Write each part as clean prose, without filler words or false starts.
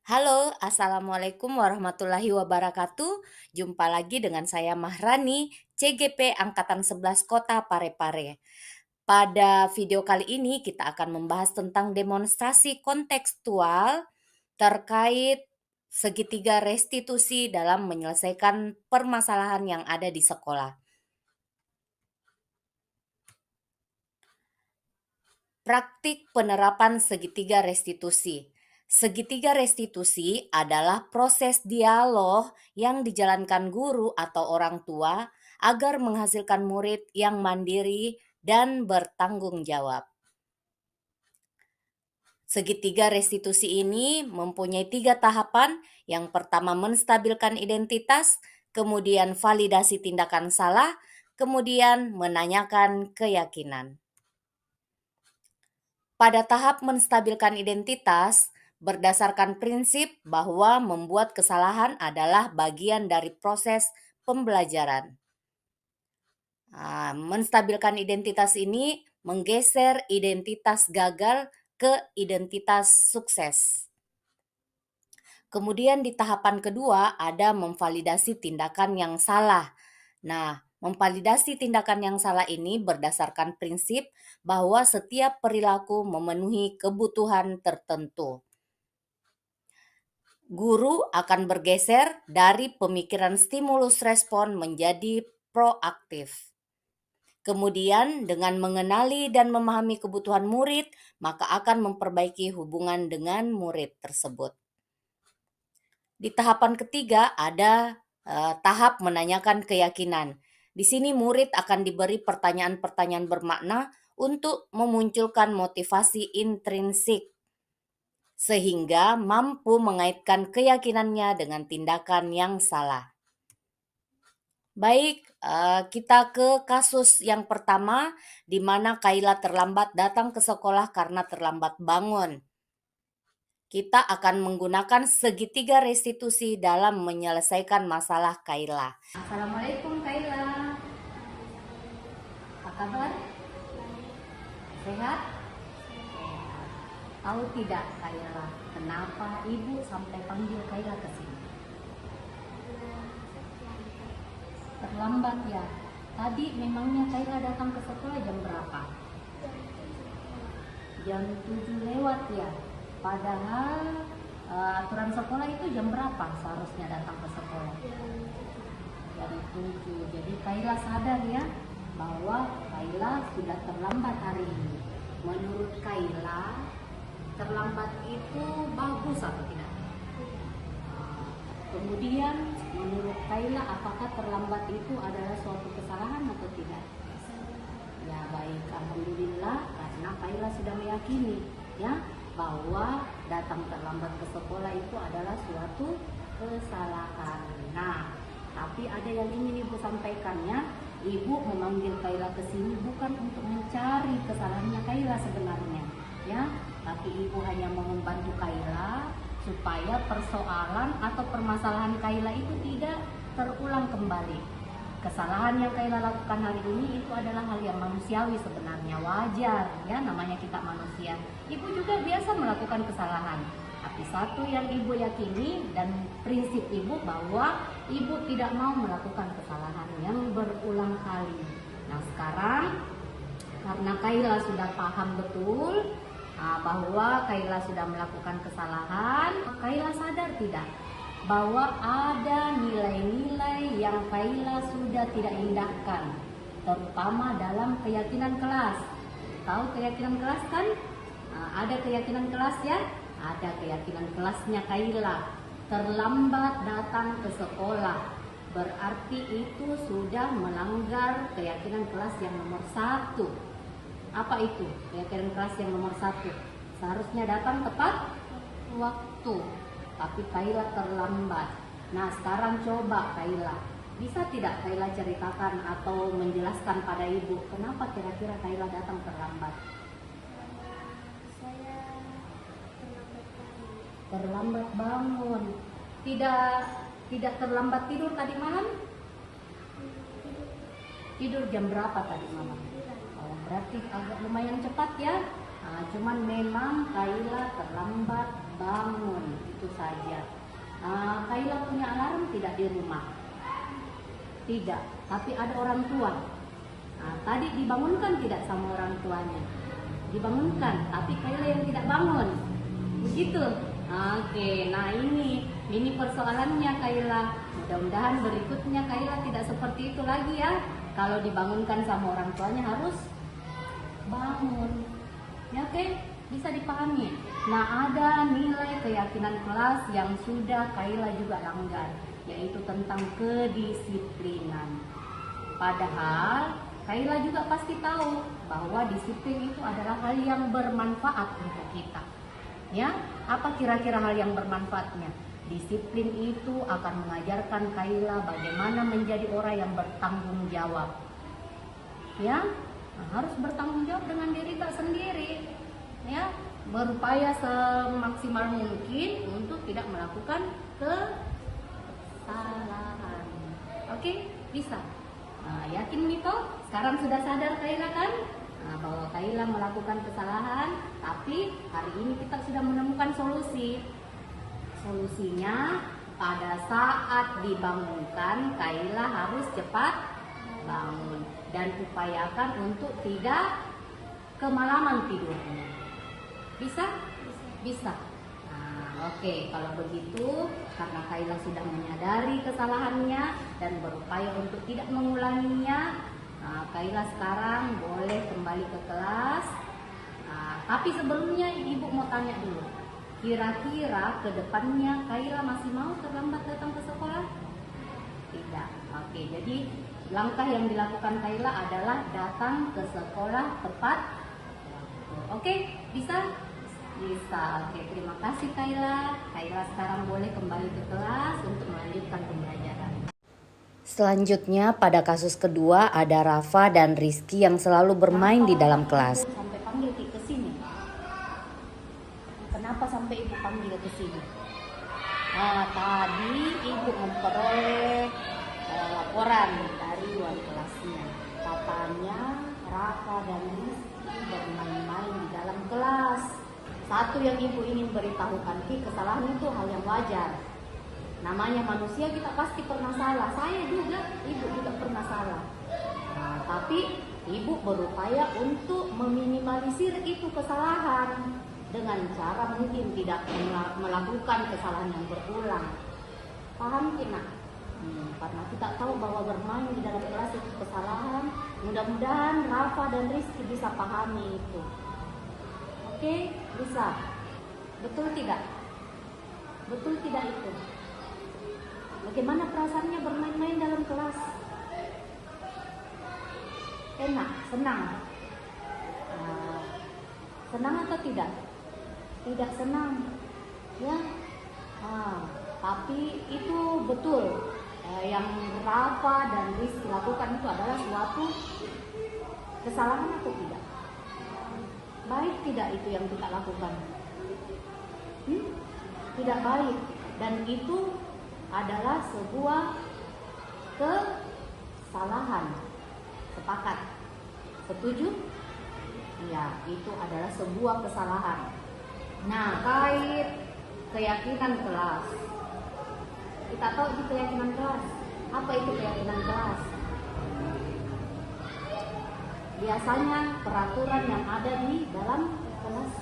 Halo, Assalamualaikum warahmatullahi wabarakatuh. Jumpa lagi dengan saya Mahrani, CGP Angkatan 11 Kota Parepare. Pada video kali ini kita akan membahas tentang demonstrasi kontekstual terkait segitiga restitusi dalam menyelesaikan permasalahan yang ada di sekolah. Praktik penerapan segitiga restitusi. Segitiga restitusi adalah proses dialog yang dijalankan guru atau orang tua agar menghasilkan murid yang mandiri dan bertanggung jawab. Segitiga restitusi ini mempunyai 3 tahapan. Yang pertama menstabilkan identitas, kemudian validasi tindakan salah, kemudian menanyakan keyakinan. Pada tahap menstabilkan identitas, berdasarkan prinsip bahwa membuat kesalahan adalah bagian dari proses pembelajaran. Menstabilkan identitas ini menggeser identitas gagal ke identitas sukses. Kemudian di tahapan kedua ada memvalidasi tindakan yang salah. Nah, memvalidasi tindakan yang salah ini berdasarkan prinsip bahwa setiap perilaku memenuhi kebutuhan tertentu. Guru akan bergeser dari pemikiran stimulus respon menjadi proaktif. Kemudian dengan mengenali dan memahami kebutuhan murid, maka akan memperbaiki hubungan dengan murid tersebut. Di tahapan ketiga ada tahap menanyakan keyakinan. Di sini murid akan diberi pertanyaan-pertanyaan bermakna untuk memunculkan motivasi intrinsik sehingga mampu mengaitkan keyakinannya dengan tindakan yang salah. Baik, kita ke kasus yang pertama di mana Kayla terlambat datang ke sekolah karena terlambat bangun. Kita akan menggunakan segitiga restitusi dalam menyelesaikan masalah Kayla. Assalamualaikum Kayla. Apa kabar? Sehat? Tahu tidak Kayla, kenapa ibu sampai panggil Kayla ke sini? Terlambat ya. Tadi memangnya Kayla datang ke sekolah jam berapa? Jam 7 lewat ya. Padahal aturan sekolah itu jam berapa seharusnya datang ke sekolah? Jam 7. Jadi Kayla sadar ya bahwa Kayla sudah terlambat hari ini. Menurut Kayla, terlambat itu bagus atau tidak? Kemudian menurut Kayla apakah terlambat itu adalah suatu kesalahan atau tidak? Ya baik, alhamdulillah karena Kayla sudah meyakini ya bahwa datang terlambat ke sekolah itu adalah suatu kesalahan. Nah, tapi ada yang ingin ibu sampaikan ya. Ibu memanggil Kayla ke sini bukan untuk mencari kesalahannya Kayla sebenarnya, ya. Tapi ibu hanya mau membantu Kayla supaya persoalan atau permasalahan Kayla itu tidak terulang kembali. Kesalahan yang Kayla lakukan hari ini itu adalah hal yang manusiawi sebenarnya, wajar ya, namanya kita manusia. Ibu juga biasa melakukan kesalahan. Tapi satu yang ibu yakini dan prinsip ibu bahwa ibu tidak mau melakukan kesalahan yang berulang kali. Nah sekarang karena Kayla sudah paham betul bahwa Kayla sudah melakukan kesalahan, Kayla sadar tidak bahwa ada nilai-nilai yang Kayla sudah tidak indahkan, terutama dalam keyakinan kelas. Tahu keyakinan kelas kan? Ada keyakinan kelas ya? Ada keyakinan kelasnya Kayla. Terlambat datang ke sekolah, berarti itu sudah melanggar keyakinan kelas yang nomor 1. Apa itu keyakinan kelas yang nomor 1? Seharusnya datang tepat waktu. Tapi Kayla terlambat. Nah sekarang coba Kayla, bisa tidak Kayla ceritakan atau menjelaskan pada ibu kenapa kira-kira Kayla datang terlambat? Saya Terlambat bangun. Tidak terlambat tidur tadi malam? Tidur jam berapa tadi malam? Oh, berarti agak lumayan cepat ya. Cuman memang Kayla terlambat bangun, itu saja. Kaila punya alarm tidak di rumah? Tidak, tapi ada orang tua. Tadi dibangunkan tidak sama orang tuanya? Dibangunkan, tapi Kaila yang tidak bangun. Begitu. Oke, nah ini persoalannya Kaila. Mudah-mudahan berikutnya Kaila tidak seperti itu lagi ya. Kalau dibangunkan sama orang tuanya harus bangun. Ya, oke, bisa dipahami. Nah, ada nilai keyakinan kelas yang sudah Kaila juga langgar, yaitu tentang kedisiplinan. Padahal Kaila juga pasti tahu bahwa disiplin itu adalah hal yang bermanfaat untuk kita. Ya, apa kira-kira hal yang bermanfaatnya? Disiplin itu akan mengajarkan Kaila bagaimana menjadi orang yang bertanggung jawab. Ya, harus bertanggung jawab dengan diri tak sendiri. Ya, berupaya semaksimal mungkin untuk tidak melakukan kesalahan. Oke, bisa. Yakin Mito? Sekarang sudah sadar Kaila kan? Bahwa Kaila melakukan kesalahan, tapi hari ini kita sudah menemukan solusi. Solusinya pada saat dibangunkan, Kaila harus cepat bangun dan upayakan untuk tidak kemalaman tidurnya. Bisa? Bisa. Oke, kalau begitu karena Kaila sudah menyadari kesalahannya dan berupaya untuk tidak mengulanginya, Kaila sekarang boleh kembali ke kelas. Tapi sebelumnya Ibu mau tanya dulu, kira-kira ke depannya Kaila masih mau terlambat datang ke sekolah? Tidak. Oke, jadi langkah yang dilakukan Kaila adalah datang ke sekolah tepat waktu. Oke, bisa? Bisa. Oke, terima kasih Kaila. Kaila sekarang boleh kembali ke kelas untuk melanjutkan pembelajaran. Selanjutnya pada kasus kedua ada Rafa dan Rizky yang selalu bermain di dalam kelas. Sampai panggil ke sini. Kenapa sampai Ibu panggil ke sini? Tadi Ibu memperoleh laporan dari wali kelasnya. Katanya Rafa dan Rizky bermain-main di dalam kelas. Satu yang Ibu ingin beritahukan, kesalahan itu hal yang wajar. Namanya manusia, kita pasti pernah salah. Saya juga, Ibu juga pernah salah. Tapi Ibu berupaya untuk meminimalisir itu kesalahan dengan cara mungkin tidak melakukan kesalahan yang berulang. Paham tidak? Karena kita tahu bahwa bermain di dalam kelas itu kesalahan. Mudah-mudahan Rafa dan Rizky bisa pahami itu. Oke, bisa. Betul tidak? Betul tidak itu? Bagaimana perasaannya bermain-main dalam kelas? Enak, senang. Senang atau tidak? Tidak senang. Ya. Tapi itu betul. Yang Rafa dan Rizky lakukan itu adalah suatu kesalahan atau tidak? Baik tidak itu yang kita lakukan? Tidak baik. Dan itu adalah sebuah kesalahan. Sepakat? Setuju? Ya, itu adalah sebuah kesalahan. Nah, kait keyakinan kelas. Kita tahu itu keyakinan kelas. Apa itu keyakinan kelas? Biasanya peraturan yang ada di dalam kelas.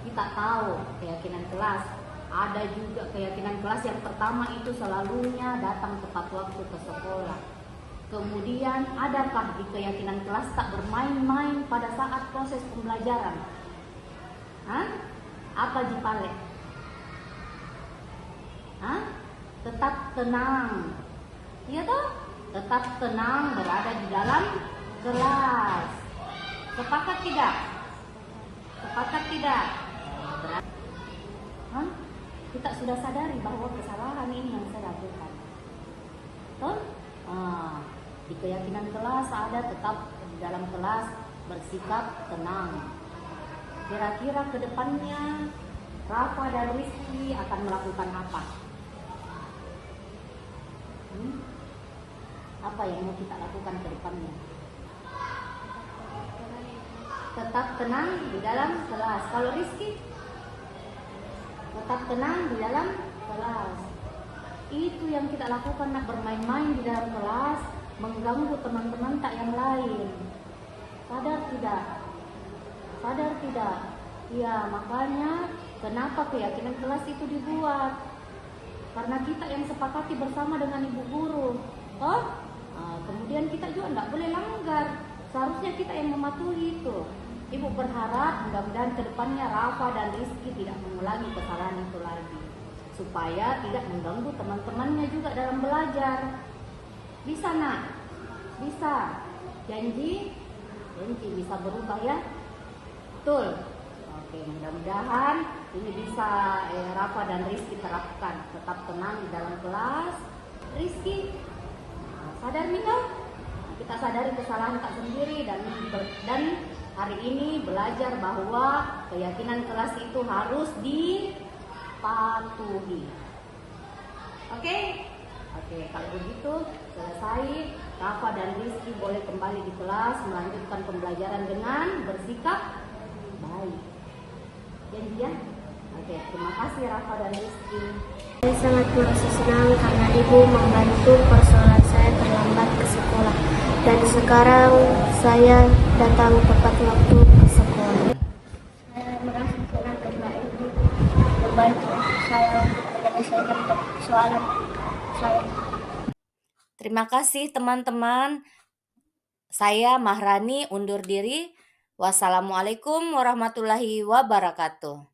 Kita tahu keyakinan kelas. Ada juga keyakinan kelas yang pertama itu selalunya datang tepat waktu ke sekolah. Kemudian adakah di keyakinan kelas tak bermain-main pada saat proses pembelajaran? Apa Jipale? Tetap tenang. Iya toh? Tetap tenang berada di dalam kelas. Sepakat tidak? Sepakat tidak? Kita sudah sadari bahwa kesalahan ini yang saya lakukan. Toh? Di keyakinan kelas ada tetap di dalam kelas bersikap tenang. Kira-kira ke depannya Rafa dan Rizky akan melakukan apa? Apa yang mau kita lakukan ke depannya? Tetap tenang di dalam kelas. Kalau Rizky? tetap tenang di dalam kelas. Itu yang kita lakukan, nak bermain-main di dalam kelas, mengganggu teman-teman tak yang lain. Sadar tidak? Sadar tidak? Ya, makanya kenapa keyakinan kelas itu dibuat? Karena kita yang sepakati bersama dengan ibu guru. Oh, kemudian kita juga tidak boleh langgar. Seharusnya kita yang mematuhi itu. Ibu berharap mudah-mudahan kedepannya Rafa dan Rizky tidak mengulangi kesalahan itu lagi, supaya tidak mengganggu teman-temannya juga dalam belajar. Bisa nak? Bisa? Janji? Janji bisa berubah ya? Betul? Oke, mudah-mudahan ini bisa Rafa dan Rizky terapkan. Tetap tenang di dalam kelas. Rizky, sadar nih kau? Kita sadari kesalahan tak sendiri dan hari ini belajar bahwa keyakinan kelas itu harus dipatuhi. Oke? Oke, kalau begitu selesai. Rafa dan Rizky boleh kembali di kelas melanjutkan pembelajaran dengan bersikap baik. Janji ya? Oke, terima kasih Rafa dan Rizky. Saya sangat merasa senang karena ibu membantu persoalan saya terlambat ke sekolah. Dan sekarang saya datang tepat waktu ke sekolah. Saya merasa senang karena ibu membantu saya menyelesaikan persoalan saya. Terima kasih teman-teman. Saya Mahrani undur diri. Wassalamualaikum warahmatullahi wabarakatuh.